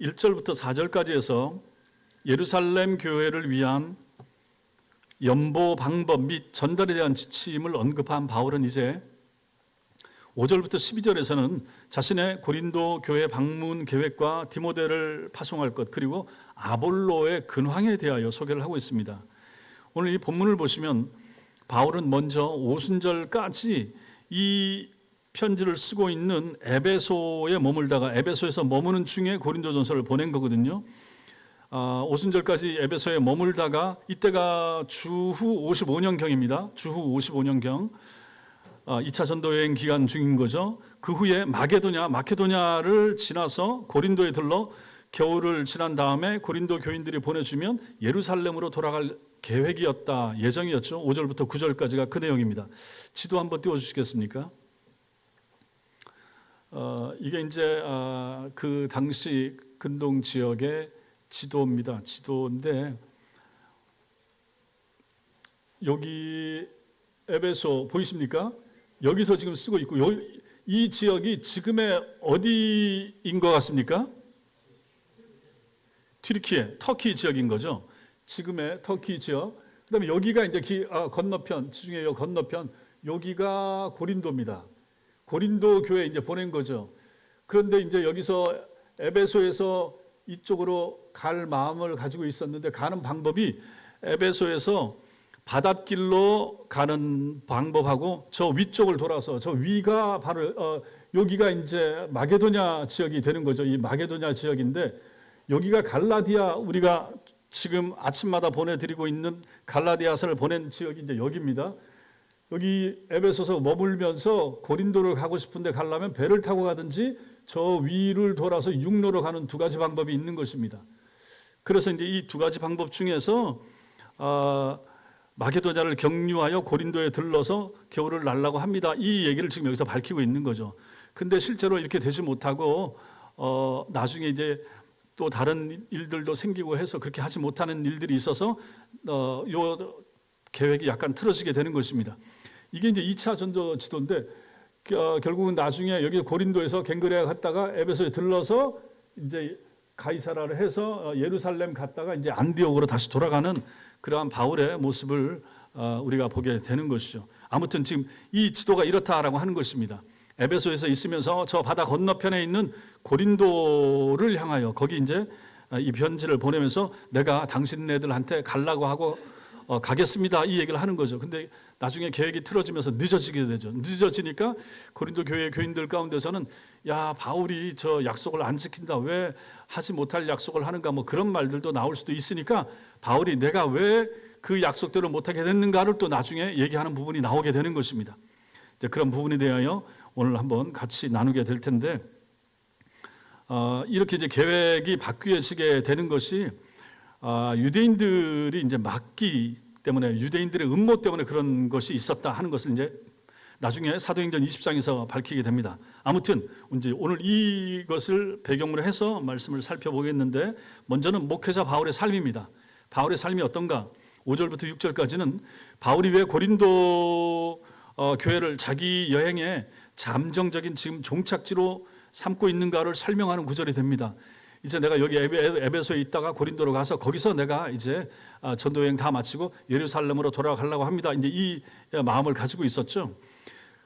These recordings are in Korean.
1절부터 4절까지 해서 예루살렘 교회를 위한 연보 방법 및 전달에 대한 지침을 언급한 바울은 이제 5절부터 12절에서는 자신의 고린도 교회 방문 계획과 디모데를 파송할 것, 그리고 아볼로의 근황에 대하여 소개를 하고 있습니다. 오늘 이 본문을 보시면 바울은 먼저 오순절까지 이 편지를 쓰고 있는 에베소에 머물다가 에베소에서 머무는 중에 고린도전서를 보낸 거거든요. 오순절까지 에베소에 머물다가 이때가 주후 55년경입니다. 주후 55년경 2차 전도 여행 기간 중인 거죠. 그 후에 마케도냐를 지나서 고린도에 들러 겨울을 지난 다음에 고린도 교인들이 보내주면 예루살렘으로 돌아갈 계획이었다, 예정이었죠. 5절부터 9절까지가 그 내용입니다. 지도 한번 띄워주시겠습니까? 이게 이제 그 당시 근동 지역의 지도입니다. 지도인데 여기 에베소 보이십니까? 여기서 지금 쓰고 있고 이 지역이 지금의 어디인 것 같습니까? 튀르키예, 터키 지역인 거죠. 지금의 터키 지역. 그다음에 여기가 이제 건너편, 지중해 요 건너편, 여기가 고린도입니다. 고린도 교회 이제 보낸 거죠. 그런데 이제 여기서 에베소에서 이쪽으로 갈 마음을 가지고 있었는데 가는 방법이 에베소에서 바닷길로 가는 방법하고 저 위쪽을 돌아서 저 위가 바로 여기가 이제 마게도냐 지역이 되는 거죠. 이 마게도냐 지역인데 여기가 갈라디아, 우리가 지금 아침마다 보내드리고 있는 갈라디아서를 보낸 지역이 이제 여기입니다. 여기 에베소서 머물면서 고린도를 가고 싶은데 가려면 배를 타고 가든지 저 위를 돌아서 육로로 가는 두 가지 방법이 있는 것입니다. 그래서 이제 이 두 가지 방법 중에서 마게도냐를 경유하여 고린도에 들러서 겨울을 날라고 합니다. 이 얘기를 지금 여기서 밝히고 있는 거죠. 근데 실제로 이렇게 되지 못하고 나중에 이제 또 다른 일들도 생기고 해서 그렇게 하지 못하는 일들이 있어서 요 계획이 약간 틀어지게 되는 것입니다. 이게 이제 2차 전도 지도인데 결국은 나중에 여기 고린도에서 갱그레아 갔다가 에베소에 들러서 이제 가이사라를 해서 예루살렘 갔다가 이제 안디옥으로 다시 돌아가는 그러한 바울의 모습을 우리가 보게 되는 것이죠. 아무튼 지금 이 지도가 이렇다라고 하는 것입니다. 에베소에서 있으면서 저 바다 건너편에 있는 고린도를 향하여 거기 이제 이 편지를 보내면서 내가 당신네들한테 가려고 하고 가겠습니다, 이 얘기를 하는 거죠. 근데 나중에 계획이 틀어지면서 늦어지게 되죠. 늦어지니까 고린도 교회 교인들 가운데서는 야, 바울이 저 약속을 안 지킨다, 왜 하지 못할 약속을 하는가, 뭐 그런 말들도 나올 수도 있으니까 바울이 내가 왜 그 약속대로 못하게 됐는가를 또 나중에 얘기하는 부분이 나오게 되는 것입니다. 이제 그런 부분에 대하여 오늘 한번 같이 나누게 될 텐데 이렇게 이제 계획이 바뀌어지게 되는 것이 유대인들이 이제 막기 때문에, 유대인들의 음모 때문에 그런 것이 있었다 하는 것을 이제 나중에 사도행전 20장에서 밝히게 됩니다. 아무튼 이제 오늘 이것을 배경으로 해서 말씀을 살펴보겠는데 먼저는 목회자 바울의 삶입니다. 바울의 삶이 어떤가? 5절부터 6절까지는 바울이 왜 고린도 교회를 자기 여행의 잠정적인 지금 종착지로 삼고 있는가를 설명하는 구절이 됩니다. 이제 내가 여기 에베소에 있다가 고린도로 가서 거기서 내가 이제 전도 여행 다 마치고 예루살렘으로 돌아가려고 합니다. 이제 이 마음을 가지고 있었죠.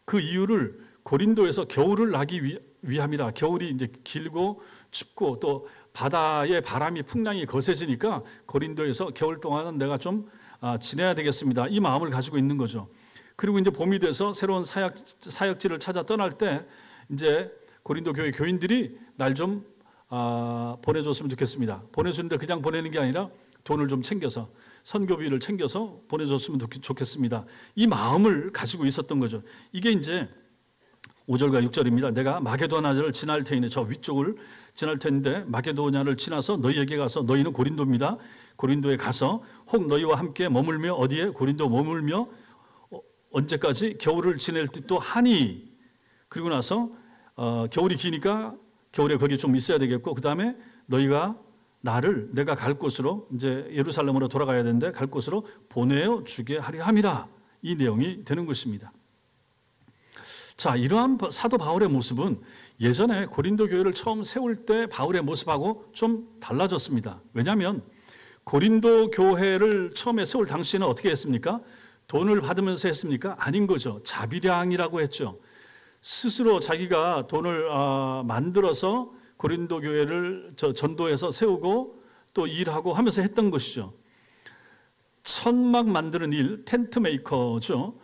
그 이유를 고린도에서 겨울을 나기 위함이라. 겨울이 이제 길고 춥고 또 바다의 바람이 풍랑이 거세지니까 고린도에서 겨울 동안은 내가 좀 지내야 되겠습니다, 이 마음을 가지고 있는 거죠. 그리고 이제 봄이 돼서 새로운 사역지를 찾아 떠날 때 이제 고린도 교회 교인들이 날 좀 보내줬으면 좋겠습니다. 보내주는데 그냥 보내는 게 아니라 돈을 좀 챙겨서, 선교비를 챙겨서 보내줬으면 좋겠습니다, 이 마음을 가지고 있었던 거죠. 이게 이제 5절과 6절입니다. 내가 마게도냐를 지날 테니, 저 위쪽을 지날 텐데 마게도냐를 지나서 너희에게 가서, 너희는 고린도입니다, 고린도에 가서 혹 너희와 함께 머물며, 어디에? 고린도 머물며 언제까지? 겨울을 지낼 듯도 하니. 그리고 나서 겨울이 기니까 겨울에 거기 좀 있어야 되겠고, 그 다음에 너희가 나를 내가 갈 곳으로, 이제 예루살렘으로 돌아가야 되는데 갈 곳으로 보내어 주게 하려 함이라, 이 내용이 되는 것입니다. 자, 이러한 사도 바울의 모습은 예전에 고린도 교회를 처음 세울 때 바울의 모습하고 좀 달라졌습니다. 왜냐하면 고린도 교회를 처음에 세울 당시에는 어떻게 했습니까? 돈을 받으면서 했습니까? 아닌 거죠. 자비량이라고 했죠. 스스로 자기가 돈을 만들어서 고린도 교회를 전도해서 세우고 또 일하고 하면서 했던 것이죠. 천막 만드는 일, 텐트 메이커죠.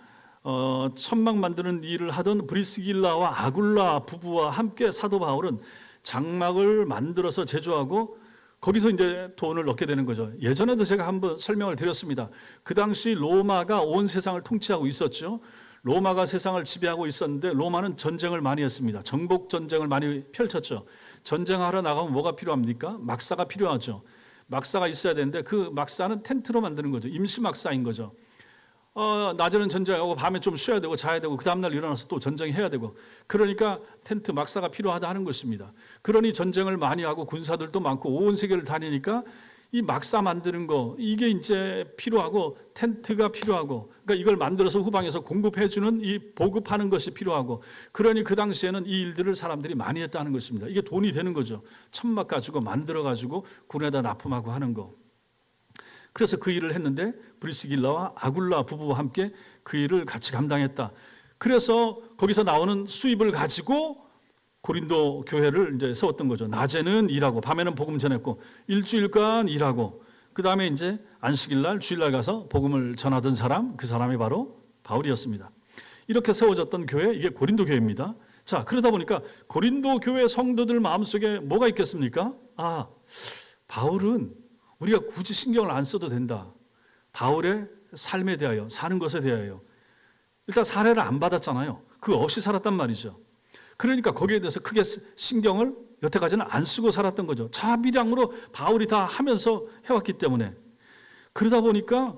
천막 만드는 일을 하던 브리스길라와 아굴라 부부와 함께 사도 바울은 장막을 만들어서 제조하고 거기서 이제 돈을 얻게 되는 거죠. 예전에도 제가 한번 설명을 드렸습니다. 그 당시 로마가 온 세상을 통치하고 있었죠. 로마가 세상을 지배하고 있었는데 로마는 전쟁을 많이 했습니다. 정복 전쟁을 많이 펼쳤죠. 전쟁하러 나가면 뭐가 필요합니까? 막사가 필요하죠. 막사가 있어야 되는데 그 막사는 텐트로 만드는 거죠. 임시 막사인 거죠. 낮에는 전쟁하고 밤에 좀 쉬어야 되고 자야 되고 그 다음날 일어나서 또 전쟁해야 되고 그러니까 텐트 막사가 필요하다 하는 것입니다. 그러니 전쟁을 많이 하고 군사들도 많고 온 세계를 다니니까 이 막사 만드는 거 이게 이제 필요하고 텐트가 필요하고 그러니까 이걸 만들어서 후방에서 공급해주는 이 보급하는 것이 필요하고 그러니 그 당시에는 이 일들을 사람들이 많이 했다는 것입니다. 이게 돈이 되는 거죠. 천막 가지고 만들어 가지고 군에다 납품하고 하는 거. 그래서 그 일을 했는데 브리스길라와 아굴라 부부와 함께 그 일을 같이 감당했다. 그래서 거기서 나오는 수입을 가지고 고린도 교회를 이제 세웠던 거죠. 낮에는 일하고 밤에는 복음 전했고 일주일간 일하고 그 다음에 이제 안식일날 주일날 가서 복음을 전하던 사람 그 사람이 바로 바울이었습니다. 이렇게 세워졌던 교회 이게 고린도 교회입니다. 자 그러다 보니까 고린도 교회 성도들 마음속에 뭐가 있겠습니까? 바울은 우리가 굳이 신경을 안 써도 된다. 바울의 삶에 대하여 사는 것에 대하여 일단 사례를 안 받았잖아요. 그거 없이 살았단 말이죠. 그러니까 거기에 대해서 크게 신경을 여태까지는 안 쓰고 살았던 거죠. 자비량으로 바울이 다 하면서 해왔기 때문에 그러다 보니까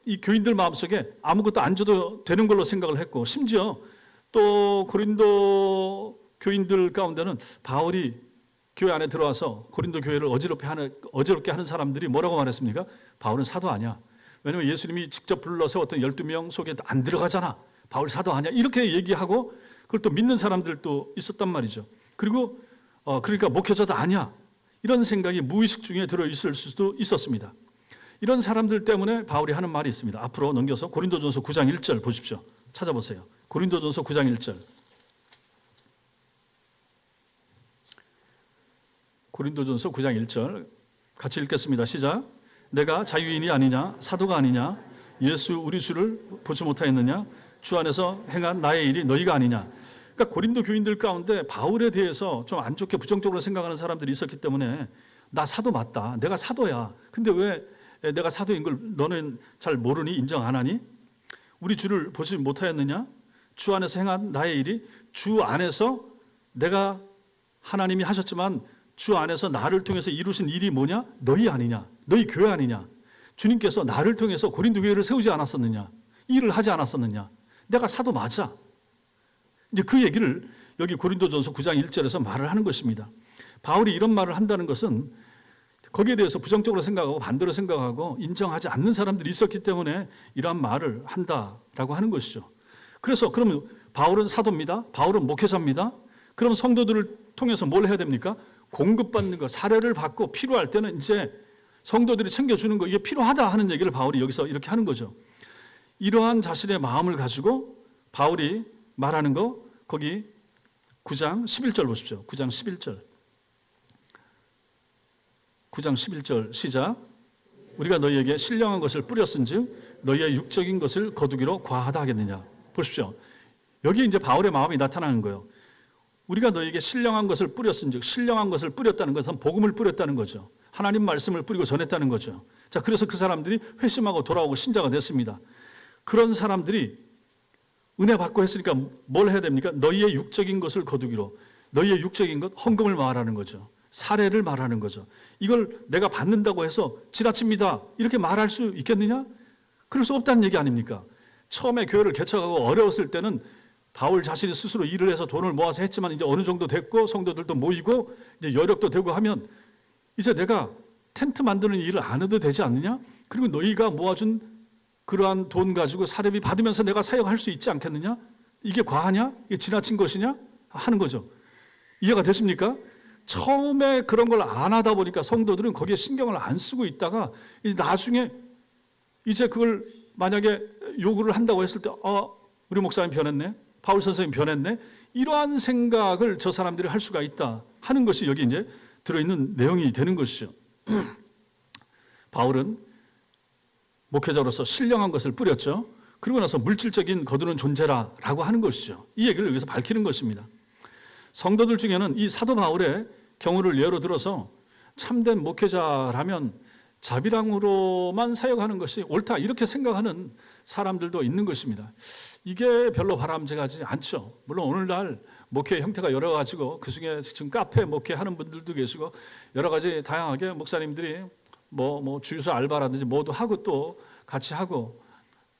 이 교인들 마음속에 아무것도 안 줘도 되는 걸로 생각을 했고 심지어 또 고린도 교인들 가운데는 바울이 교회 안에 들어와서 고린도 교회를 어지럽게 하는 사람들이 뭐라고 말했습니까? 바울은 사도 아니야. 왜냐하면 예수님이 직접 불러 세웠던 12명 속에 안 들어가잖아. 바울 사도 아니야. 이렇게 얘기하고 그걸 또 믿는 사람들도 있었단 말이죠. 그리고 그러니까 목회자도 아니야. 이런 생각이 무의식 중에 들어있을 수도 있었습니다. 이런 사람들 때문에 바울이 하는 말이 있습니다. 앞으로 넘겨서 고린도전서 9장 1절 보십시오. 찾아보세요. 고린도전서 9장 1절. 고린도전서 9장 1절 같이 읽겠습니다. 시작. 내가 자유인이 아니냐 사도가 아니냐 예수 우리 주를 보지 못하였느냐 주 안에서 행한 나의 일이 너희가 아니냐. 그러니까 고린도 교인들 가운데 바울에 대해서 좀 안 좋게 부정적으로 생각하는 사람들이 있었기 때문에 나 사도 맞다. 내가 사도야. 근데 왜 내가 사도인 걸 너는 잘 모르니 인정 안 하니? 우리 주를 보지 못하였느냐? 주 안에서 행한 나의 일이 주 안에서 내가 하나님이 하셨지만 주 안에서 나를 통해서 이루신 일이 뭐냐? 너희 아니냐? 너희 교회 아니냐? 주님께서 나를 통해서 고린도 교회를 세우지 않았었느냐? 일을 하지 않았었느냐? 내가 사도 맞아. 이제 그 얘기를 여기 고린도전서 9장 1절에서 말을 하는 것입니다. 바울이 이런 말을 한다는 것은 거기에 대해서 부정적으로 생각하고 반대로 생각하고 인정하지 않는 사람들이 있었기 때문에 이러한 말을 한다라고 하는 것이죠. 그래서 그러면 바울은 사도입니다. 바울은 목회자입니다. 그럼 성도들을 통해서 뭘 해야 됩니까? 공급받는 거, 사례를 받고 필요할 때는 이제 성도들이 챙겨주는 거 이게 필요하다 하는 얘기를 바울이 여기서 이렇게 하는 거죠. 이러한 자신의 마음을 가지고 바울이 말하는 거 거기 9장 11절 보십시오. 9장 11절. 9장 11절 시작. 우리가 너희에게 신령한 것을 뿌렸은즉 너희의 육적인 것을 거두기로 과하다 하겠느냐. 보십시오. 여기 이제 바울의 마음이 나타나는 거예요. 우리가 너희에게 신령한 것을 뿌렸은즉 신령한 것을 뿌렸다는 것은 복음을 뿌렸다는 거죠. 하나님 말씀을 뿌리고 전했다는 거죠. 자, 그래서 그 사람들이 회심하고 돌아오고 신자가 됐습니다. 그런 사람들이 은혜 받고 했으니까 뭘 해야 됩니까? 너희의 육적인 것을 거두기로. 너희의 육적인 것, 헌금을 말하는 거죠. 사례를 말하는 거죠. 이걸 내가 받는다고 해서 지나칩니다. 이렇게 말할 수 있겠느냐? 그럴 수 없다는 얘기 아닙니까? 처음에 교회를 개척하고 어려웠을 때는 바울 자신이 스스로 일을 해서 돈을 모아서 했지만 이제 어느 정도 됐고 성도들도 모이고 이제 여력도 되고 하면 이제 내가 텐트 만드는 일을 안 해도 되지 않느냐? 그리고 너희가 모아준 그러한 돈 가지고 사례비 받으면서 내가 사역할 수 있지 않겠느냐? 이게 과하냐? 이게 지나친 것이냐? 하는 거죠. 이해가 되십니까? 처음에 그런 걸 안 하다 보니까 성도들은 거기에 신경을 안 쓰고 있다가 나중에 이제 그걸 만약에 요구를 한다고 했을 때 우리 목사님 변했네, 바울 선생님 변했네, 이러한 생각을 저 사람들이 할 수가 있다 하는 것이 여기 이제 들어있는 내용이 되는 것이죠. 바울은 목회자로서 신령한 것을 뿌렸죠. 그러고 나서 물질적인 거두는 존재라라고 하는 것이죠. 이 얘기를 여기서 밝히는 것입니다. 성도들 중에는 이 사도 바울의 경우를 예로 들어서 참된 목회자라면 자비랑으로만 사역하는 것이 옳다 이렇게 생각하는 사람들도 있는 것입니다. 이게 별로 바람직하지 않죠. 물론 오늘날 목회 형태가 여러 가지고 그중에 지금 카페 목회하는 분들도 계시고 여러 가지 다양하게 목사님들이 뭐 주유소 알바라든지 뭐도 하고 또 같이 하고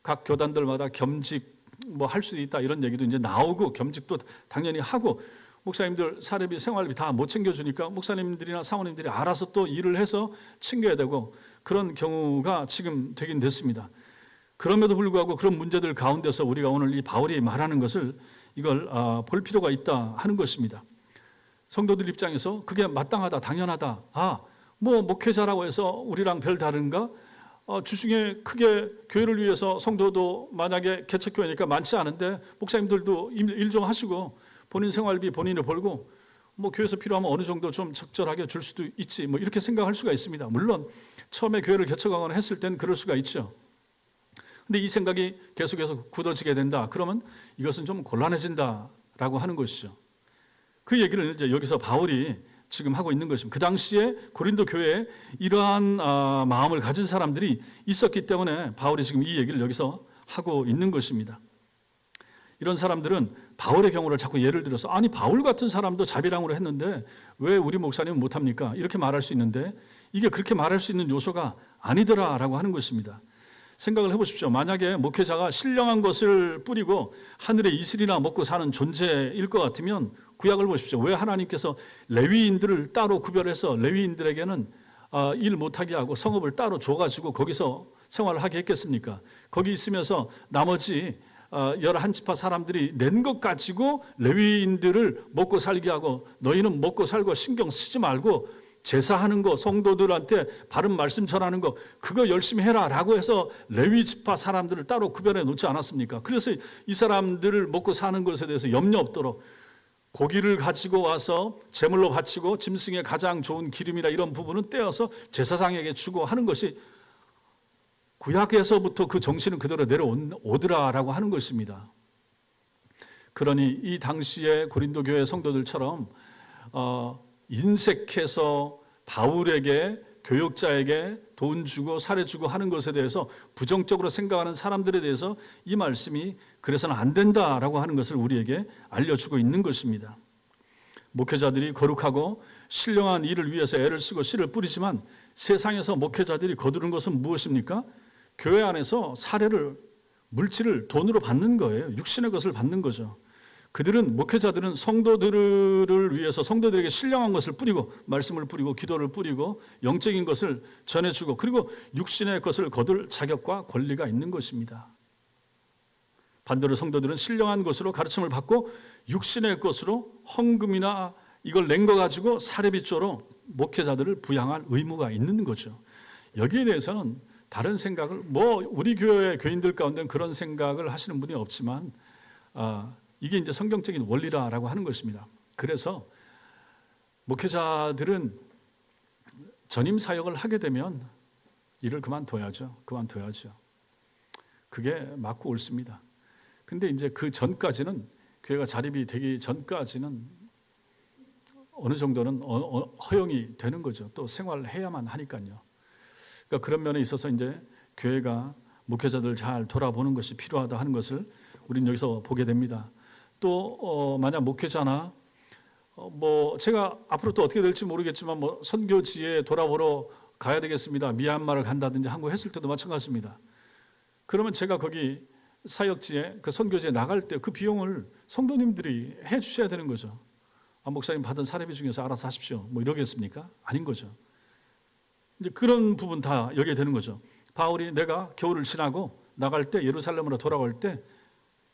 각 교단들마다 겸직 뭐 할 수도 있다 이런 얘기도 이제 나오고 겸직도 당연히 하고 목사님들 사례비 생활비 다 못 챙겨주니까 목사님들이나 사모님들이 알아서 또 일을 해서 챙겨야 되고 그런 경우가 지금 되긴 됐습니다. 그럼에도 불구하고 그런 문제들 가운데서 우리가 오늘 이 바울이 말하는 것을 이걸 볼 필요가 있다 하는 것입니다. 성도들 입장에서 그게 마땅하다 당연하다. 뭐 목회자라고 해서 우리랑 별 다른가? 주중에 크게 교회를 위해서 성도도 만약에 개척교회니까 많지 않은데 목사님들도 일 좀 하시고 본인 생활비 본인이 벌고 뭐 교회에서 필요하면 어느 정도 좀 적절하게 줄 수도 있지 뭐 이렇게 생각할 수가 있습니다. 물론 처음에 교회를 개척하거나 했을 땐 그럴 수가 있죠. 근데 이 생각이 계속해서 굳어지게 된다. 그러면 이것은 좀 곤란해진다라고 하는 것이죠. 그 얘기를 이제 여기서 바울이 지금 하고 있는 것입니다. 그 당시에 고린도 교회에 이러한 마음을 가진 사람들이 있었기 때문에 바울이 지금 이 얘기를 여기서 하고 있는 것입니다. 이런 사람들은 바울의 경우를 자꾸 예를 들어서 아니 바울 같은 사람도 자비랑으로 했는데 왜 우리 목사님은 못합니까? 이렇게 말할 수 있는데 이게 그렇게 말할 수 있는 요소가 아니더라라고 하는 것입니다. 생각을 해보십시오. 만약에 목회자가 신령한 것을 뿌리고 하늘의 이슬이나 먹고 사는 존재일 것 같으면 구약을 보십시오. 왜 하나님께서 레위인들을 따로 구별해서 레위인들에게는 일 못하게 하고 성읍을 따로 줘가지고 거기서 생활을 하게 했겠습니까? 거기 있으면서 나머지 11지파 사람들이 낸 것 가지고 레위인들을 먹고 살게 하고 너희는 먹고 살고 신경 쓰지 말고 제사하는 거 성도들한테 바른 말씀 전하는 거 그거 열심히 해라 라고 해서 레위 지파 사람들을 따로 구별해 놓지 않았습니까? 그래서 이 사람들을 먹고 사는 것에 대해서 염려 없도록 고기를 가지고 와서 제물로 바치고 짐승의 가장 좋은 기름이나 이런 부분은 떼어서 제사장에게 주고 하는 것이 구약에서부터 그 정신은 그대로 내려오더라라고 하는 것입니다. 그러니 이 당시의 고린도 교회 성도들처럼 인색해서 바울에게 교역자에게 돈 주고 사례 주고 하는 것에 대해서 부정적으로 생각하는 사람들에 대해서 이 말씀이 그래서는 안 된다라고 하는 것을 우리에게 알려주고 있는 것입니다. 목회자들이 거룩하고 신령한 일을 위해서 애를 쓰고 씨를 뿌리지만 세상에서 목회자들이 거두는 것은 무엇입니까? 교회 안에서 사례를 물질을 돈으로 받는 거예요. 육신의 것을 받는 거죠. 그들은 목회자들은 성도들을 위해서 성도들에게 신령한 것을 뿌리고 말씀을 뿌리고 기도를 뿌리고 영적인 것을 전해주고 그리고 육신의 것을 거둘 자격과 권리가 있는 것입니다. 반대로 성도들은 신령한 것으로 가르침을 받고 육신의 것으로 헌금이나 이걸 낸 거 가지고 사례비조로 목회자들을 부양할 의무가 있는 거죠. 여기에 대해서는 다른 생각을 우리 교회 교인들 가운데는 그런 생각을 하시는 분이 없지만 이게 이제 성경적인 원리라고 하는 것입니다. 그래서 목회자들은 전임 사역을 하게 되면 일을 그만둬야죠. 그게 맞고 옳습니다. 근데 이제 그 전까지는 교회가 자립이 되기 전까지는 어느 정도는 허용이 되는 거죠. 또 생활해야만 하니까요. 그러니까 그런 면에 있어서 이제 교회가 목회자들 잘 돌아보는 것이 필요하다 하는 것을 우리는 여기서 보게 됩니다. 또 만약 목회자나 제가 앞으로 또 어떻게 될지 모르겠지만 선교지에 돌아보러 가야 되겠습니다. 미얀마를 간다든지 한국 했을 때도 마찬가지입니다. 그러면 제가 거기 사역지에 그 선교지에 나갈 때 그 비용을 성도님들이 해 주셔야 되는 거죠. 목사님 받은 사례비 중에서 알아서 하십시오. 이러겠습니까? 아닌 거죠. 이제 그런 부분 다 여기에 되는 거죠. 바울이 내가 겨울을 지나고 나갈 때 예루살렘으로 돌아갈 때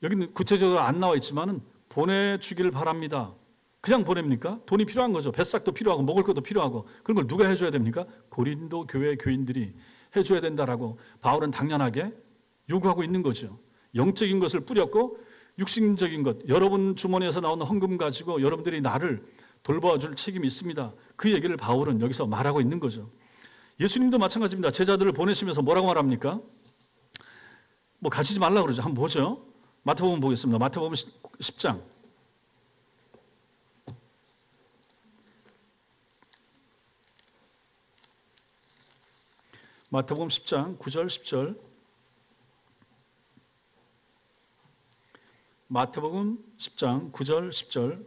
여기는 구체적으로 안 나와 있지만은 보내주길 바랍니다. 그냥 보냅니까? 돈이 필요한 거죠. 뱃삭도 필요하고 먹을 것도 필요하고 그런 걸 누가 해줘야 됩니까? 고린도 교회 교인들이 해줘야 된다라고 바울은 당연하게 요구하고 있는 거죠. 영적인 것을 뿌렸고 육신적인 것, 여러분 주머니에서 나오는 헌금 가지고 여러분들이 나를 돌봐줄 책임이 있습니다. 그 얘기를 바울은 여기서 말하고 있는 거죠. 예수님도 마찬가지입니다. 제자들을 보내시면서 뭐라고 말합니까? 뭐 가지지 말라 그러죠. 한번 보죠. 마태복음 보겠습니다. 마태복음 10장. 마태복음 10장 9절 10절. 마태복음 10장 9절 10절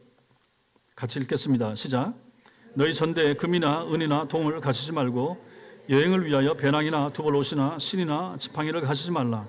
같이 읽겠습니다. 시작. 너희 전대에 금이나 은이나 동을 가지지 말고 여행을 위하여 배낭이나 두벌 옷이나 신이나 지팡이를 가지지 말라.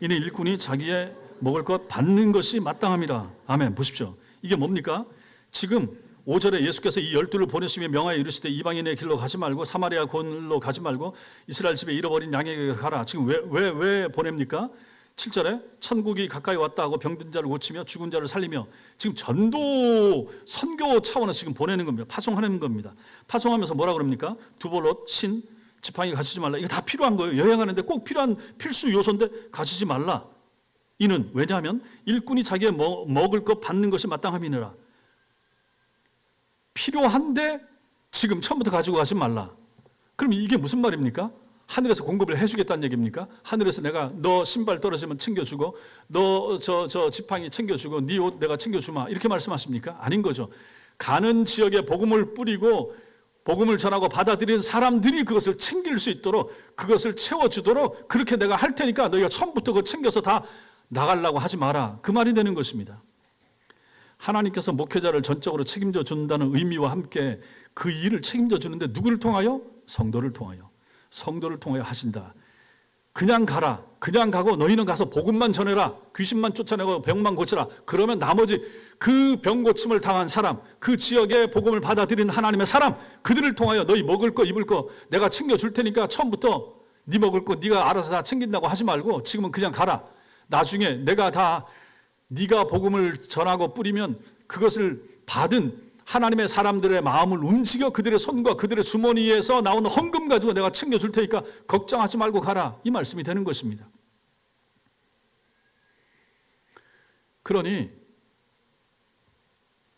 이는 일꾼이 자기의 먹을 것 받는 것이 마땅함이라. 아멘. 보십시오. 이게 뭡니까? 지금 5절에 예수께서 이 12를 보내시며 명하여 이르시되 이방인의 길로 가지 말고 사마리아 곤로 가지 말고 이스라엘 집에 잃어버린 양에게 가라. 지금 왜 보냅니까? 7절에 천국이 가까이 왔다 하고 병든 자를 고치며 죽은 자를 살리며 지금 전도 선교 차원에서 지금 보내는 겁니다. 파송하는 겁니다. 파송하면서 뭐라 그럽니까? 두벌옷, 신, 지팡이 가지지 말라. 이거 다 필요한 거예요. 여행하는데 꼭 필요한 필수 요소인데 가지지 말라. 이는 왜냐하면 일꾼이 자기의 먹을 것 받는 것이 마땅함이니라. 필요한데 지금 처음부터 가지고 가지 말라. 그럼 이게 무슨 말입니까? 하늘에서 공급을 해주겠다는 얘기입니까? 하늘에서 내가 너 신발 떨어지면 챙겨주고 너 저 지팡이 챙겨주고 네 옷 내가 챙겨주마 이렇게 말씀하십니까? 아닌 거죠. 가는 지역에 복음을 뿌리고 복음을 전하고 받아들이는 사람들이 그것을 챙길 수 있도록 그것을 채워주도록 그렇게 내가 할 테니까 너희가 처음부터 그거 챙겨서 다 나가려고 하지 마라. 그 말이 되는 것입니다. 하나님께서 목회자를 전적으로 책임져 준다는 의미와 함께 그 일을 책임져 주는데 누구를 통하여? 성도를 통하여. 성도를 통하여 하신다. 그냥 가라. 그냥 가고 너희는 가서 복음만 전해라. 귀신만 쫓아내고 병만 고치라. 그러면 나머지 그 병 고침을 당한 사람, 그 지역의 복음을 받아들인 하나님의 사람, 그들을 통하여 너희 먹을 거 입을 거 내가 챙겨줄 테니까 처음부터 네 먹을 거 네가 알아서 다 챙긴다고 하지 말고 지금은 그냥 가라. 나중에 내가 다 네가 복음을 전하고 뿌리면 그것을 받은 하나님의 사람들의 마음을 움직여 그들의 손과 그들의 주머니에서 나오는 헌금 가지고 내가 챙겨줄 테니까 걱정하지 말고 가라. 이 말씀이 되는 것입니다. 그러니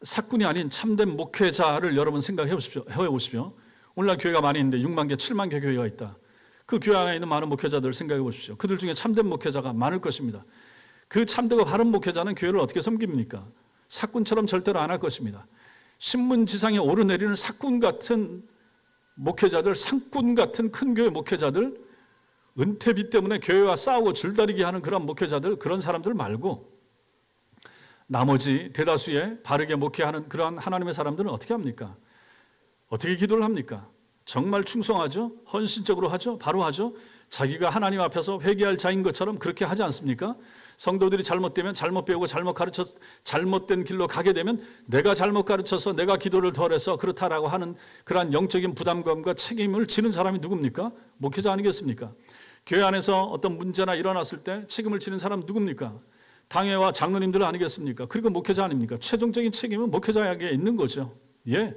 사꾼이 아닌 참된 목회자를 여러분 생각해 보십시오. 오늘날 교회가 많이 있는데 6만 개, 7만 개 교회가 있다. 그 교회 안에 있는 많은 목회자들을 생각해 보십시오. 그들 중에 참된 목회자가 많을 것입니다. 그 참되고 바른 목회자는 교회를 어떻게 섬깁니까? 사꾼처럼 절대로 안 할 것입니다. 신문지상에 오르내리는 사꾼 같은 목회자들, 상꾼 같은 큰 교회 목회자들, 은퇴비 때문에 교회와 싸우고 줄다리기 하는 그런 목회자들, 그런 사람들 말고 나머지 대다수의 바르게 목회하는 그러한 하나님의 사람들은 어떻게 합니까? 어떻게 기도를 합니까? 정말 충성하죠? 헌신적으로 하죠? 바로 하죠? 자기가 하나님 앞에서 회개할 자인 것처럼 그렇게 하지 않습니까? 성도들이 잘못되면 잘못 배우고 잘못 가르쳐 잘못된 길로 가게 되면 내가 잘못 가르쳐서 내가 기도를 덜해서 그렇다라고 하는 그러한 영적인 부담감과 책임을 지는 사람이 누굽니까? 목회자 아니겠습니까? 교회 안에서 어떤 문제나 일어났을 때 책임을 지는 사람 누굽니까? 당회와 장로님들 아니겠습니까? 그리고 목회자 아닙니까? 최종적인 책임은 목회자에게 있는 거죠. 예,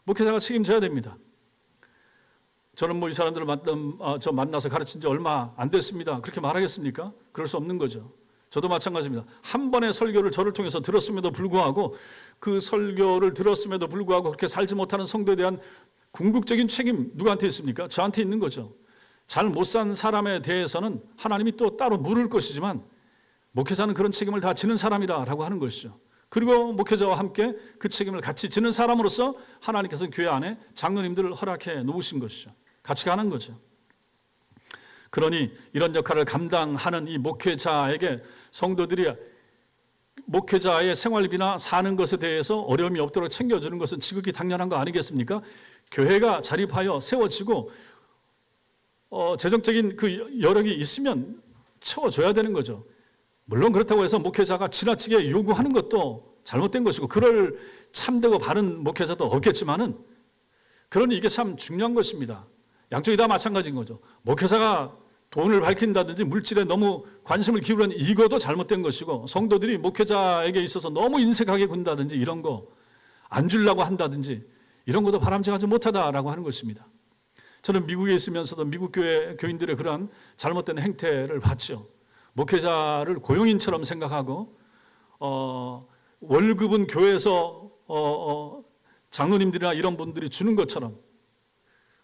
목회자가 책임져야 됩니다. 저는 뭐 이 사람들을 만나서 가르친 지 얼마 안 됐습니다. 그렇게 말하겠습니까? 그럴 수 없는 거죠. 저도 마찬가지입니다. 한 번의 설교를 저를 통해서 들었음에도 불구하고 그 설교를 들었음에도 불구하고 그렇게 살지 못하는 성도에 대한 궁극적인 책임 누구한테 있습니까? 저한테 있는 거죠. 잘 못 산 사람에 대해서는 하나님이 또 따로 물을 것이지만 목회자는 그런 책임을 다 지는 사람이라고 하는 것이죠. 그리고 목회자와 함께 그 책임을 같이 지는 사람으로서 하나님께서 교회 안에 장로님들을 허락해 놓으신 것이죠. 같이 가는 거죠. 그러니 이런 역할을 감당하는 이 목회자에게 성도들이 목회자의 생활비나 사는 것에 대해서 어려움이 없도록 챙겨주는 것은 지극히 당연한 거 아니겠습니까? 교회가 자립하여 세워지고 재정적인 그 여력이 있으면 채워줘야 되는 거죠. 물론 그렇다고 해서 목회자가 지나치게 요구하는 것도 잘못된 것이고 그럴 참되고 바른 목회자도 없겠지만은 그러니 이게 참 중요한 것입니다. 양쪽이 다 마찬가지인 거죠. 목회자가 돈을 밝힌다든지 물질에 너무 관심을 기울이는 이것도 잘못된 것이고, 성도들이 목회자에게 있어서 너무 인색하게 군다든지 이런 거 안 주려고 한다든지 이런 것도 바람직하지 못하다라고 하는 것입니다. 저는 미국에 있으면서도 미국 교회 교인들의 그러한 잘못된 행태를 봤죠. 목회자를 고용인처럼 생각하고 월급은 교회에서 장로님들이나 이런 분들이 주는 것처럼,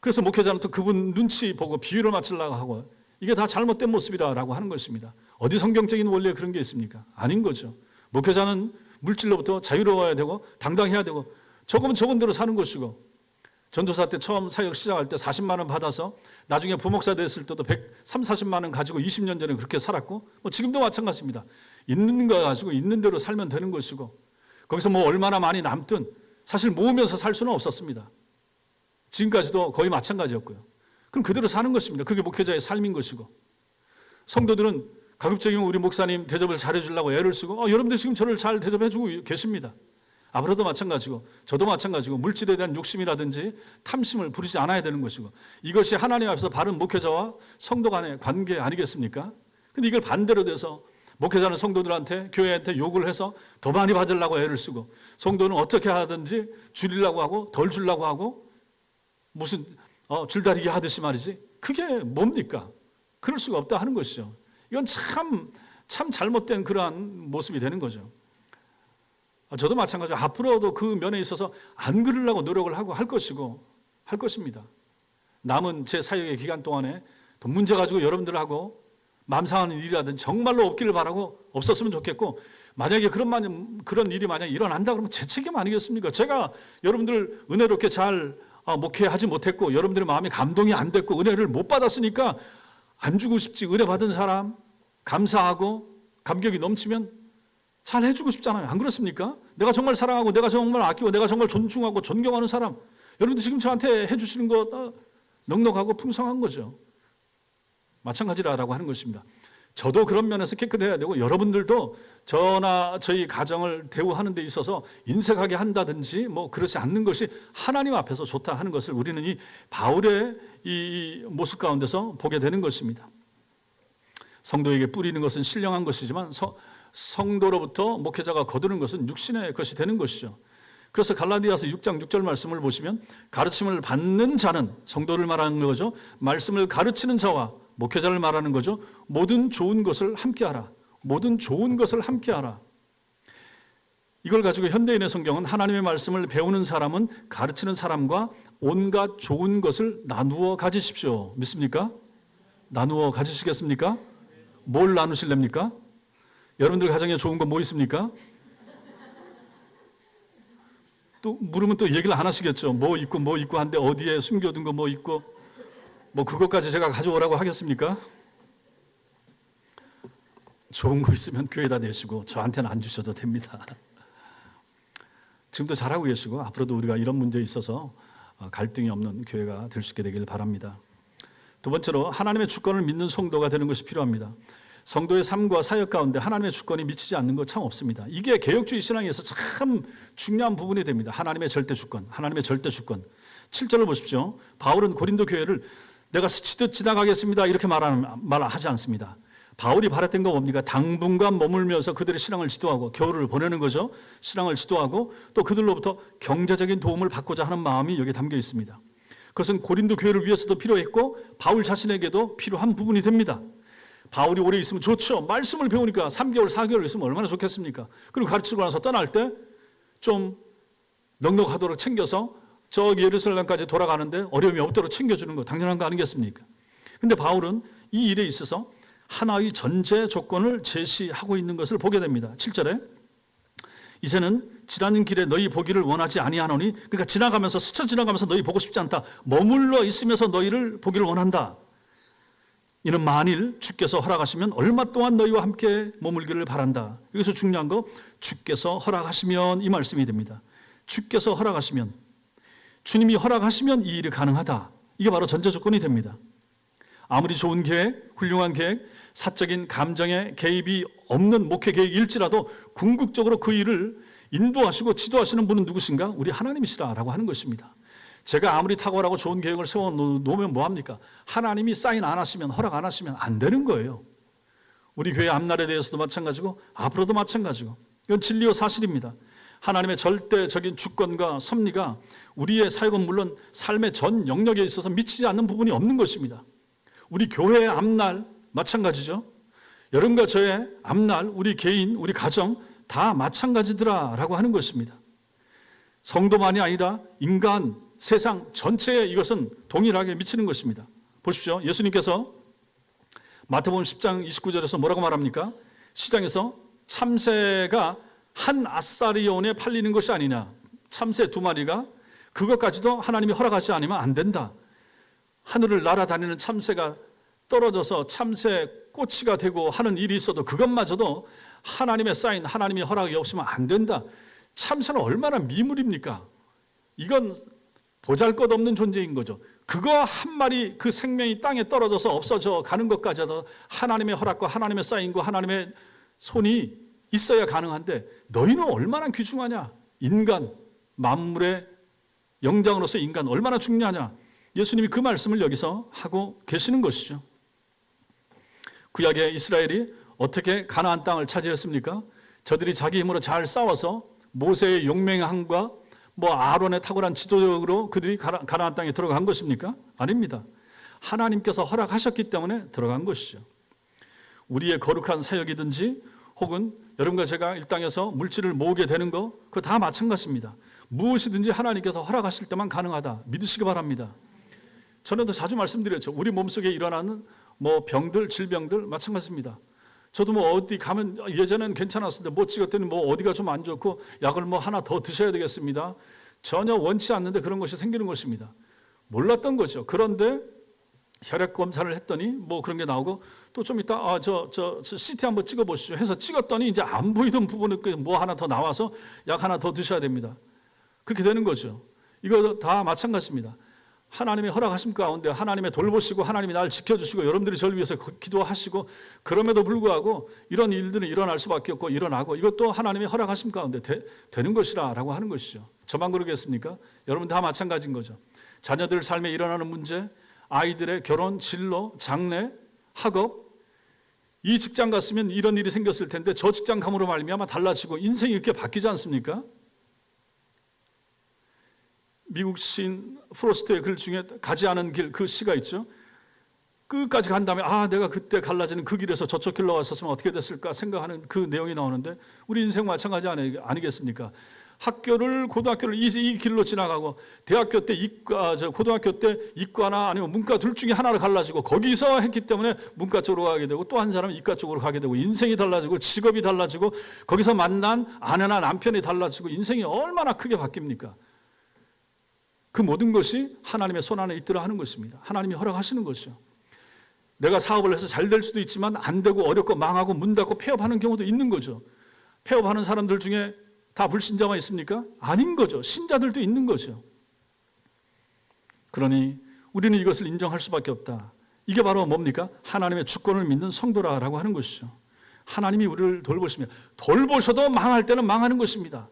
그래서 목회자는 또 그분 눈치 보고 비율을 맞추려고 하고, 이게 다 잘못된 모습이라고 하는 것입니다. 어디 성경적인 원리에 그런 게 있습니까? 아닌 거죠. 목회자는 물질로부터 자유로워야 되고 당당해야 되고, 적으면 적은 대로 사는 것이고, 전도사 때 처음 사역 시작할 때 40만 원 받아서 나중에 부목사 됐을 때도 130, 40만 원 가지고 20년 전에 그렇게 살았고, 지금도 마찬가지입니다. 있는 거 가지고 있는 대로 살면 되는 것이고, 거기서 얼마나 많이 남든 사실 모으면서 살 수는 없었습니다. 지금까지도 거의 마찬가지였고요. 그럼 그대로 사는 것입니다. 그게 목회자의 삶인 것이고, 성도들은 가급적이면 우리 목사님 대접을 잘해주려고 애를 쓰고, 여러분들 지금 저를 잘 대접해주고 계십니다. 아브라도 마찬가지고 저도 마찬가지고, 물질에 대한 욕심이라든지 탐심을 부리지 않아야 되는 것이고, 이것이 하나님 앞에서 바른 목회자와 성도 간의 관계 아니겠습니까? 근데 이걸 반대로 돼서 목회자는 성도들한테, 교회한테 욕을 해서 더 많이 받으려고 애를 쓰고, 성도는 어떻게 하든지 줄이려고 하고 덜 주려고 하고, 무슨 줄다리기 하듯이 말이지, 그게 뭡니까? 그럴 수가 없다 하는 것이죠. 이건 참 잘못된 그러한 모습이 되는 거죠. 저도 마찬가지로 앞으로도 그 면에 있어서 안 그러려고 노력을 하고 할 것입니다. 남은 제 사역의 기간 동안에 돈 문제 가지고 여러분들하고 마음 상하는 일이라든지 정말로 없기를 바라고, 없었으면 좋겠고, 만약에 그런 일이 만약에 일어난다 그러면 제 책임 아니겠습니까? 제가 여러분들 은혜롭게 잘 목회하지 못했고, 여러분들의 마음이 감동이 안 됐고, 은혜를 못 받았으니까 안 주고 싶지. 은혜 받은 사람 감사하고 감격이 넘치면 잘 해주고 싶잖아요. 안 그렇습니까? 내가 정말 사랑하고, 내가 정말 아끼고, 내가 정말 존중하고 존경하는 사람, 여러분들 지금 저한테 해주시는 거 넉넉하고 풍성한 거죠. 마찬가지라고 하는 것입니다. 저도 그런 면에서 깨끗해야 되고, 여러분들도 저나 저희 가정을 대우하는 데 있어서 인색하게 한다든지 그렇지 않는 것이 하나님 앞에서 좋다 하는 것을 우리는 이 바울의 이 모습 가운데서 보게 되는 것입니다. 성도에게 뿌리는 것은 신령한 것이지만 성도로부터 목회자가 거두는 것은 육신의 것이 되는 것이죠. 그래서 갈라디아서 6장 6절 말씀을 보시면, 가르침을 받는 자는, 성도를 말하는 거죠. 말씀을 가르치는 자와 목회자를 말하는 거죠. 모든 좋은 것을 함께하라. 모든 좋은 것을 함께하라. 이걸 가지고 현대인의 성경은 하나님의 말씀을 배우는 사람은 가르치는 사람과 온갖 좋은 것을 나누어 가지십시오. 믿습니까? 나누어 가지시겠습니까? 뭘 나누실랍니까? 여러분들 가정에 좋은 거 뭐 있습니까? 또 물으면 또 얘기를 안 하시겠죠. 뭐 있고 한데 어디에 숨겨둔 거 뭐 있고, 그것까지 제가 가져오라고 하겠습니까? 좋은 거 있으면 교회에다 내시고 저한테는 안 주셔도 됩니다. 지금도 잘하고 계시고, 앞으로도 우리가 이런 문제에 있어서 갈등이 없는 교회가 될 수 있게 되길 바랍니다. 두 번째로, 하나님의 주권을 믿는 성도가 되는 것이 필요합니다. 성도의 삶과 사역 가운데 하나님의 주권이 미치지 않는 것 참 없습니다. 이게 개혁주의 신앙에서 참 중요한 부분이 됩니다. 하나님의 절대 주권, 하나님의 절대 주권. 7절을 보십시오. 바울은 고린도 교회를 내가 스치듯 지나가겠습니다 이렇게 말하지 않습니다. 바울이 바랬던 거 뭡니까? 당분간 머물면서 그들의 신앙을 지도하고, 겨울을 보내는 거죠. 신앙을 지도하고, 또 그들로부터 경제적인 도움을 받고자 하는 마음이 여기에 담겨 있습니다. 그것은 고린도 교회를 위해서도 필요했고, 바울 자신에게도 필요한 부분이 됩니다. 바울이 오래 있으면 좋죠. 말씀을 배우니까 3개월, 4개월 있으면 얼마나 좋겠습니까? 그리고 가르치고 나서 떠날 때 좀 넉넉하도록 챙겨서 저기 예루살렘까지 돌아가는데 어려움이 없도록 챙겨주는 거 당연한 거 아니겠습니까? 근데 바울은 이 일에 있어서 하나의 전제 조건을 제시하고 있는 것을 보게 됩니다. 7절에 이제는 지나는 길에 너희 보기를 원하지 아니하노니, 그러니까 지나가면서, 스쳐 지나가면서 너희 보고 싶지 않다. 머물러 있으면서 너희를 보기를 원한다. 이는 만일 주께서 허락하시면 얼마 동안 너희와 함께 머물기를 바란다. 여기서 중요한 거, 주께서 허락하시면, 이 말씀이 됩니다. 주께서 허락하시면, 주님이 허락하시면 이 일이 가능하다. 이게 바로 전제 조건이 됩니다. 아무리 좋은 계획, 훌륭한 계획, 사적인 감정의 개입이 없는 목회 계획일지라도 궁극적으로 그 일을 인도하시고 지도하시는 분은 누구신가? 우리 하나님이시라라고 하는 것입니다. 제가 아무리 탁월하고 좋은 계획을 세워 놓으면 뭐합니까? 하나님이 사인 안 하시면, 허락 안 하시면 안 되는 거예요. 우리 교회 앞날에 대해서도 마찬가지고 앞으로도 마찬가지고, 이건 진리요 사실입니다. 하나님의 절대적인 주권과 섭리가 우리의 사역은 물론 삶의 전 영역에 있어서 미치지 않는 부분이 없는 것입니다. 우리 교회의 앞날 마찬가지죠. 여러분과 저의 앞날, 우리 개인, 우리 가정 다 마찬가지더라라고 하는 것입니다. 성도만이 아니라 인간, 세상 전체에 이것은 동일하게 미치는 것입니다. 보십시오. 예수님께서 마태복음 10장 29절에서 뭐라고 말합니까? 시장에서 참새가 한 아사리온에 팔리는 것이 아니냐. 참새 2마리가 그것까지도 하나님이 허락하지 않으면 안 된다. 하늘을 날아다니는 참새가 떨어져서 참새 꼬치가 되고 하는 일이 있어도 그것마저도 하나님의 사인, 하나님의 허락이 없으면 안 된다. 참새는 얼마나 미물입니까? 이건 보잘것없는 존재인 거죠. 그거 한 마리 그 생명이 땅에 떨어져서 없어져 가는 것까지도 하나님의 허락과 하나님의 사인과 하나님의 손이 있어야 가능한데 너희는 얼마나 귀중하냐? 인간, 만물의 영장으로서 인간 얼마나 중요하냐? 예수님이 그 말씀을 여기서 하고 계시는 것이죠. 구약의 이스라엘이 어떻게 가나안 땅을 차지했습니까? 저들이 자기 힘으로 잘 싸워서 모세의 용맹함과 아론의 탁월한 지도력으로 그들이 가나안 땅에 들어간 것입니까? 아닙니다. 하나님께서 허락하셨기 때문에 들어간 것이죠. 우리의 거룩한 사역이든지 혹은 여러분과 제가 이 땅에서 물질을 모으게 되는 거 그거 다 마찬가지입니다. 무엇이든지 하나님께서 허락하실 때만 가능하다 믿으시기 바랍니다. 전에도 자주 말씀드렸죠. 우리 몸속에 일어나는 병들, 질병들 마찬가지입니다. 저도 어디 가면 예전에는 괜찮았는데 찍었더니 어디가 좀 안 좋고 약을 하나 더 드셔야 되겠습니다. 전혀 원치 않는데 그런 것이 생기는 것입니다. 몰랐던 거죠. 그런데 혈액 검사를 했더니 그런 게 나오고 또 좀 이따 저 CT 한번 찍어보시죠 해서 찍었더니 이제 안 보이던 부분에 하나 더 나와서 약 하나 더 드셔야 됩니다. 그렇게 되는 거죠. 이거 다 마찬가지입니다. 하나님의 허락하심 가운데 하나님의 돌보시고 하나님이 날 지켜주시고 여러분들이 저를 위해서 기도하시고 그럼에도 불구하고 이런 일들은 일어날 수밖에 없고 일어나고 이것도 하나님의 허락하심 가운데 되는 것이라고 하는 것이죠. 저만 그러겠습니까? 여러분 다 마찬가지인 거죠. 자녀들 삶에 일어나는 문제, 아이들의 결혼, 진로, 장래, 학업, 이 직장 갔으면 이런 일이 생겼을 텐데 저 직장 감으로 말미암아 달라지고 인생이 이렇게 바뀌지 않습니까? 미국 시인 프로스트의 글 중에 가지 않은 길 그 시가 있죠. 끝까지 간 다음에 내가 그때 갈라지는 그 길에서 저쪽 길로 왔었으면 어떻게 됐을까 생각하는 그 내용이 나오는데 우리 인생 마찬가지 아니겠습니까? 고등학교를 이 길로 지나가고 대학교 때 고등학교 때 이과나 아니면 문과 둘 중에 하나를 갈라지고 거기서 했기 때문에 문과 쪽으로 가게 되고 또 한 사람은 이과 쪽으로 가게 되고 인생이 달라지고 직업이 달라지고 거기서 만난 아내나 남편이 달라지고 인생이 얼마나 크게 바뀝니까? 그 모든 것이 하나님의 손 안에 있더라 하는 것입니다. 하나님이 허락하시는 것이죠. 내가 사업을 해서 잘 될 수도 있지만 안 되고 어렵고 망하고 문 닫고 폐업하는 경우도 있는 거죠. 폐업하는 사람들 중에 다 불신자만 있습니까? 아닌 거죠. 신자들도 있는 거죠. 그러니 우리는 이것을 인정할 수밖에 없다. 이게 바로 뭡니까? 하나님의 주권을 믿는 성도라고 하는 것이죠. 하나님이 우리를 돌보셔도 망할 때는 망하는 것입니다.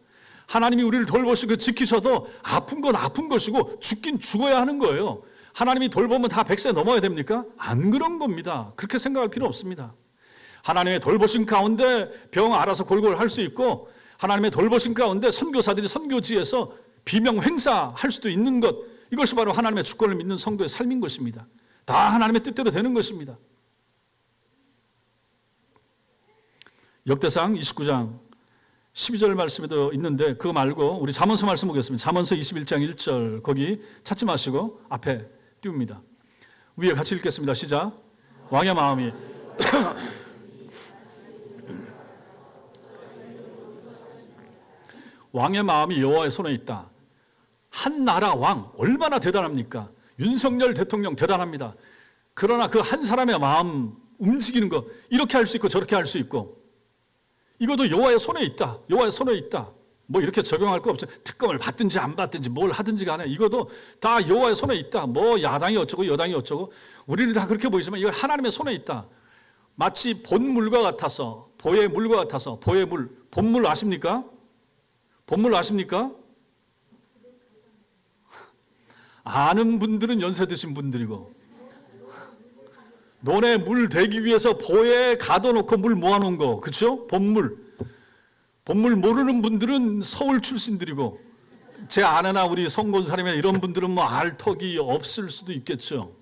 하나님이 우리를 돌보시고 지키셔도 아픈 건 아픈 것이고 죽긴 죽어야 하는 거예요. 하나님이 돌보면 다 100세 넘어야 됩니까? 안 그런 겁니다. 그렇게 생각할 필요 없습니다. 하나님의 돌보신 가운데 병 알아서 골골 할 수 있고 하나님의 돌보신 가운데 선교사들이 선교지에서 비명 행사할 수도 있는 것, 이것이 바로 하나님의 주권을 믿는 성도의 삶인 것입니다. 다 하나님의 뜻대로 되는 것입니다. 역대상 29장 12절 말씀에도 있는데 그거 말고 우리 잠언서 말씀 보겠습니다. 잠언서 21장 1절 거기 찾지 마시고 앞에 띄웁니다. 위에 같이 읽겠습니다. 시작. 왕의 마음이 왕의 마음이 여호와의 손에 있다. 한 나라 왕 얼마나 대단합니까? 윤석열 대통령 대단합니다. 그러나 그 한 사람의 마음 움직이는 거 이렇게 할 수 있고 저렇게 할 수 있고 이것도 여호와의 손에 있다. 여호와의 손에 있다. 이렇게 적용할 거 없죠. 특검을 받든지 안 받든지 뭘 하든지 간에 이것도 다 여호와의 손에 있다. 야당이 어쩌고 여당이 어쩌고 우리는 다 그렇게 보이지만 이거 하나님의 손에 있다. 마치 본물과 같아서 보의 물과 같아서 보의 물 본물 아십니까? 본물 아십니까? 아는 분들은 연세 드신 분들이고, 논에 물 대기 위해서 보에 가둬놓고 물 모아놓은 거, 그렇죠? 봄물 모르는 분들은 서울 출신들이고, 제 아내나 우리 성곤사님이나 이런 분들은 뭐 알 턱이 없을 수도 있겠죠.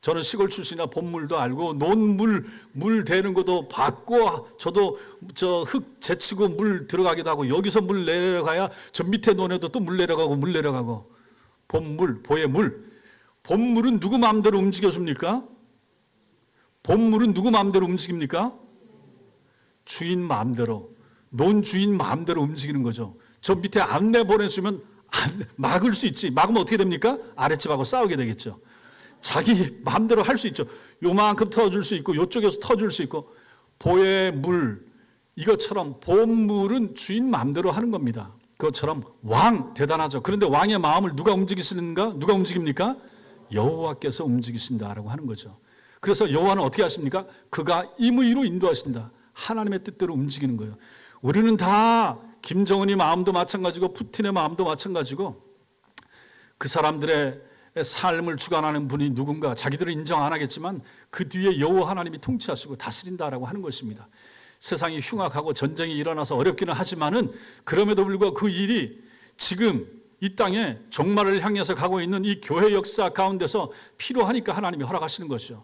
저는 시골 출신이라 봄물도 알고 물 대는 것도 봤고, 저도 저 흙 제치고 물 들어가기도 하고, 여기서 물 내려가야 저 밑에 논에도 또 물 내려가고 봄물, 보의 물. 봄물은 누구 마음대로 움직여줍니까? 봄물은 누구 마음대로 움직입니까? 주인 마음대로, 논 주인 마음대로 움직이는 거죠. 저 밑에 안내 보내주면 막을 수 있지. 막으면 어떻게 됩니까? 아랫집하고 싸우게 되겠죠. 자기 마음대로 할 수 있죠. 요만큼 터줄 수 있고 요쪽에서 터줄 수 있고. 보의 물, 이것처럼 봄물은 주인 마음대로 하는 겁니다. 그것처럼 왕 대단하죠. 그런데 왕의 마음을 누가 움직이시는가? 누가 움직입니까? 여호와께서 움직이신다라고 하는 거죠. 그래서 여호와는 어떻게 하십니까? 그가 임의로 인도하신다. 하나님의 뜻대로 움직이는 거예요. 우리는 다 김정은이 마음도 마찬가지고 푸틴의 마음도 마찬가지고, 그 사람들의 삶을 주관하는 분이 누군가 자기들은 인정 안 하겠지만 그 뒤에 여호와 하나님이 통치하시고 다스린다라고 하는 것입니다. 세상이 흉악하고 전쟁이 일어나서 어렵기는 하지만은 그럼에도 불구하고 그 일이 지금 이 땅에 종말을 향해서 가고 있는 이 교회 역사 가운데서 필요하니까 하나님이 허락하시는 것이죠.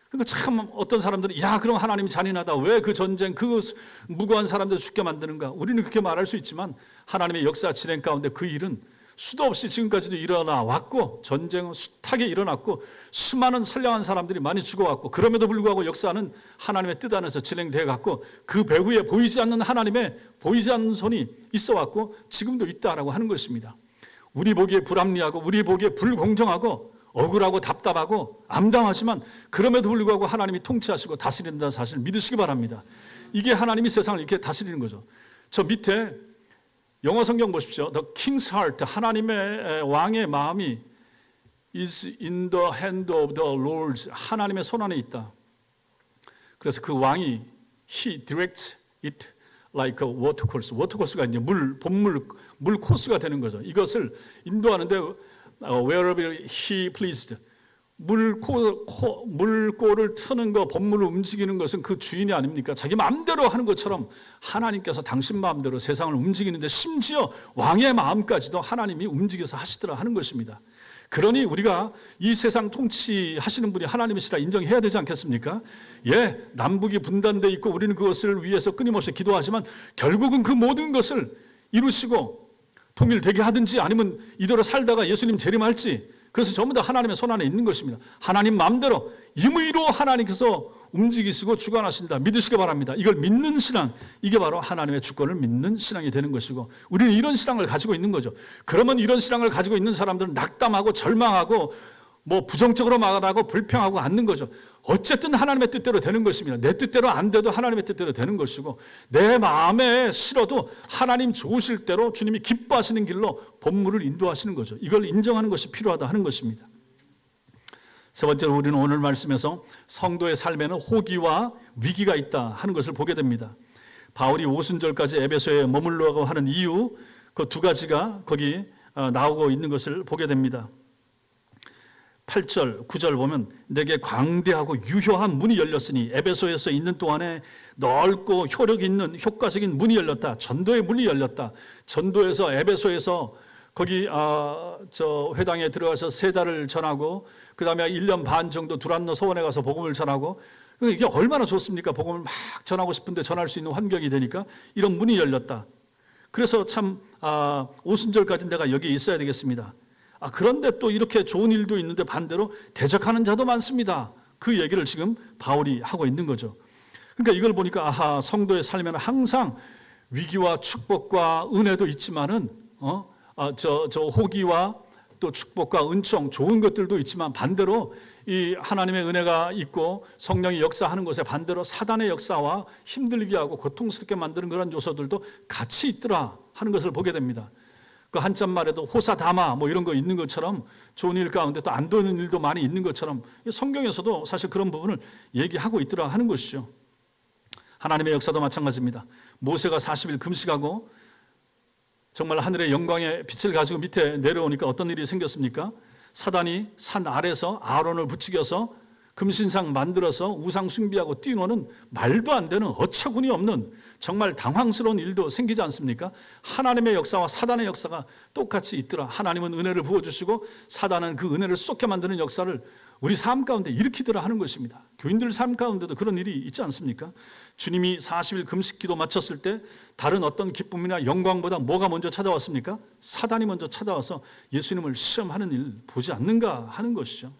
그러니까 참 어떤 사람들은 야 그럼 하나님이 잔인하다. 왜 그 전쟁 그 무고한 사람들 죽게 만드는가. 우리는 그렇게 말할 수 있지만 하나님의 역사 진행 가운데 그 일은 수도 없이 지금까지도 일어나 왔고, 전쟁은 숱하게 일어났고, 수많은 선량한 사람들이 많이 죽어왔고, 그럼에도 불구하고 역사는 하나님의 뜻 안에서 진행되어 갔고, 그 배후에 보이지 않는 하나님의 보이지 않는 손이 있어 왔고 지금도 있다라고 하는 것입니다. 우리 보기에 불합리하고 우리 보기에 불공정하고 억울하고 답답하고 암담하지만 그럼에도 불구하고 하나님이 통치하시고 다스린다는 사실을 믿으시기 바랍니다. 이게 하나님이 세상을 이렇게 다스리는 거죠. 저 밑에 영어 성경 보십시오. The king's heart, 하나님의 왕의 마음이 is in the hand of the Lord, 하나님의 손 안에 있다. 그래서 그 왕이 he directs it like a watercourse. watercourse가 이제 물 코스가 되는 거죠. 이것을 인도하는데 wherever he pleased. 물꼬를 트는 거, 봄물을 움직이는 것은 그 주인이 아닙니까? 자기 마음대로 하는 것처럼 하나님께서 당신 마음대로 세상을 움직이는데 심지어 왕의 마음까지도 하나님이 움직여서 하시더라 하는 것입니다. 그러니 우리가 이 세상 통치하시는 분이 하나님이시라 인정해야 되지 않겠습니까? 예, 남북이 분단되어 있고 우리는 그것을 위해서 끊임없이 기도하지만 결국은 그 모든 것을 이루시고 통일되게 하든지 아니면 이대로 살다가 예수님 재림할지, 그래서 전부 다 하나님의 손 안에 있는 것입니다. 하나님 마음대로 임의로 하나님께서 움직이시고 주관하신다. 믿으시기 바랍니다. 이걸 믿는 신앙, 이게 바로 하나님의 주권을 믿는 신앙이 되는 것이고, 우리는 이런 신앙을 가지고 있는 거죠. 그러면 이런 신앙을 가지고 있는 사람들은 낙담하고 절망하고 뭐 부정적으로 말하고 불평하고 않는 거죠. 어쨌든 하나님의 뜻대로 되는 것입니다. 내 뜻대로 안 돼도 하나님의 뜻대로 되는 것이고, 내 마음에 싫어도 하나님 좋으실 대로 주님이 기뻐하시는 길로 본물을 인도하시는 거죠. 이걸 인정하는 것이 필요하다 하는 것입니다. 세 번째로 우리는 오늘 말씀에서 성도의 삶에는 호기와 위기가 있다 하는 것을 보게 됩니다. 바울이 오순절까지 에베소에 머물러고 하는 이유, 그 두 가지가 거기 나오고 있는 것을 보게 됩니다. 8절, 9절 보면 내게 광대하고 유효한 문이 열렸으니, 에베소에서 있는 동안에 넓고 효력 있는 효과적인 문이 열렸다. 전도의 문이 열렸다. 전도에서 에베소에서 거기 저 회당에 들어가서 3달을 전하고, 그 다음에 1년 반 정도 두란노 서원에 가서 복음을 전하고, 이게 얼마나 좋습니까? 복음을 막 전하고 싶은데 전할 수 있는 환경이 되니까 이런 문이 열렸다. 그래서 참 오순절까지 내가 여기 있어야 되겠습니다. 그런데 또 이렇게 좋은 일도 있는데 반대로 대적하는 자도 많습니다. 그 얘기를 지금 바울이 하고 있는 거죠. 그러니까 이걸 보니까 성도의 삶에는 항상 위기와 축복과 은혜도 있지만은 저 호기와 또 축복과 은총, 좋은 것들도 있지만 반대로 이 하나님의 은혜가 있고 성령이 역사하는 곳에 반대로 사단의 역사와 힘들게 하고 고통스럽게 만드는 그런 요소들도 같이 있더라 하는 것을 보게 됩니다. 그 한참 말에도 호사다마 뭐 이런 거 있는 것처럼 좋은 일 가운데 또 안 되는 일도 많이 있는 것처럼 성경에서도 사실 그런 부분을 얘기하고 있더라 하는 것이죠. 하나님의 역사도 마찬가지입니다. 모세가 40일 금식하고 정말 하늘의 영광의 빛을 가지고 밑에 내려오니까 어떤 일이 생겼습니까? 사단이 산 아래서 아론을 부추겨서 금신상 만들어서 우상 숭배하고 뛰노는 말도 안 되는 어처구니 없는 정말 당황스러운 일도 생기지 않습니까? 하나님의 역사와 사단의 역사가 똑같이 있더라. 하나님은 은혜를 부어주시고 사단은 그 은혜를 쏟게 만드는 역사를 우리 삶 가운데 일으키더라 하는 것입니다. 교인들 삶 가운데도 그런 일이 있지 않습니까? 주님이 40일 금식 기도 마쳤을 때 다른 어떤 기쁨이나 영광보다 뭐가 먼저 찾아왔습니까? 사단이 먼저 찾아와서 예수님을 시험하는 일 보지 않는가 하는 것이죠.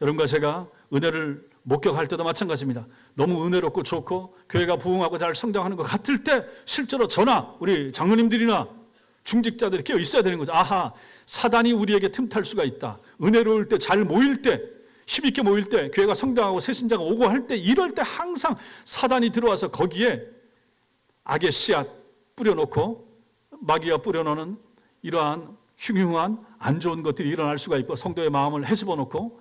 여러분과 제가 은혜를 목격할 때도 마찬가지입니다. 너무 은혜롭고 좋고 교회가 부흥하고 잘 성장하는 것 같을 때 실제로 저나 우리 장로님들이나 중직자들이 깨어 있어야 되는 거죠. 아하, 사단이 우리에게 틈탈 수가 있다. 은혜로울 때, 잘 모일 때, 힘있게 모일 때, 교회가 성장하고 새신자가 오고 할 때, 이럴 때 항상 사단이 들어와서 거기에 악의 씨앗 뿌려놓고 마귀가 뿌려놓는 이러한 흉흉한 안 좋은 것들이 일어날 수가 있고 성도의 마음을 헤집어 놓고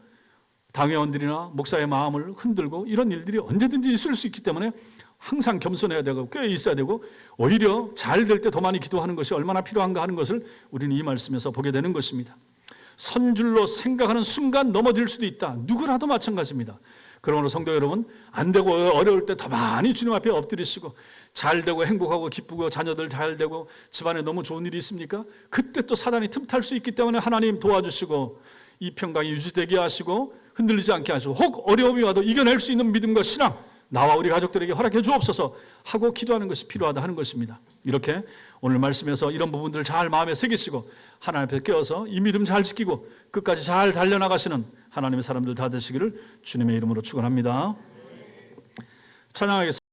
당회원들이나 목사의 마음을 흔들고 이런 일들이 언제든지 있을 수 있기 때문에 항상 겸손해야 되고 꽤 있어야 되고 오히려 잘 될 때 더 많이 기도하는 것이 얼마나 필요한가 하는 것을 우리는 이 말씀에서 보게 되는 것입니다. 선줄로 생각하는 순간 넘어질 수도 있다. 누구라도 마찬가지입니다. 그러므로 성도 여러분, 안 되고 어려울 때 더 많이 주님 앞에 엎드리시고 잘 되고 행복하고 기쁘고 자녀들 잘 되고 집안에 너무 좋은 일이 있습니까? 그때 또 사단이 틈탈 수 있기 때문에 하나님 도와주시고 이 평강이 유지되게 하시고 흔들리지 않게 하시고 혹 어려움이 와도 이겨낼 수 있는 믿음과 신앙 나와 우리 가족들에게 허락해 주옵소서 하고 기도하는 것이 필요하다 하는 것입니다. 이렇게 오늘 말씀에서 이런 부분들을 잘 마음에 새기시고 하나님 앞에 깨어서 이 믿음 잘 지키고 끝까지 잘 달려나가시는 하나님의 사람들 다 되시기를 주님의 이름으로 축원합니다. 찬양하겠습니다.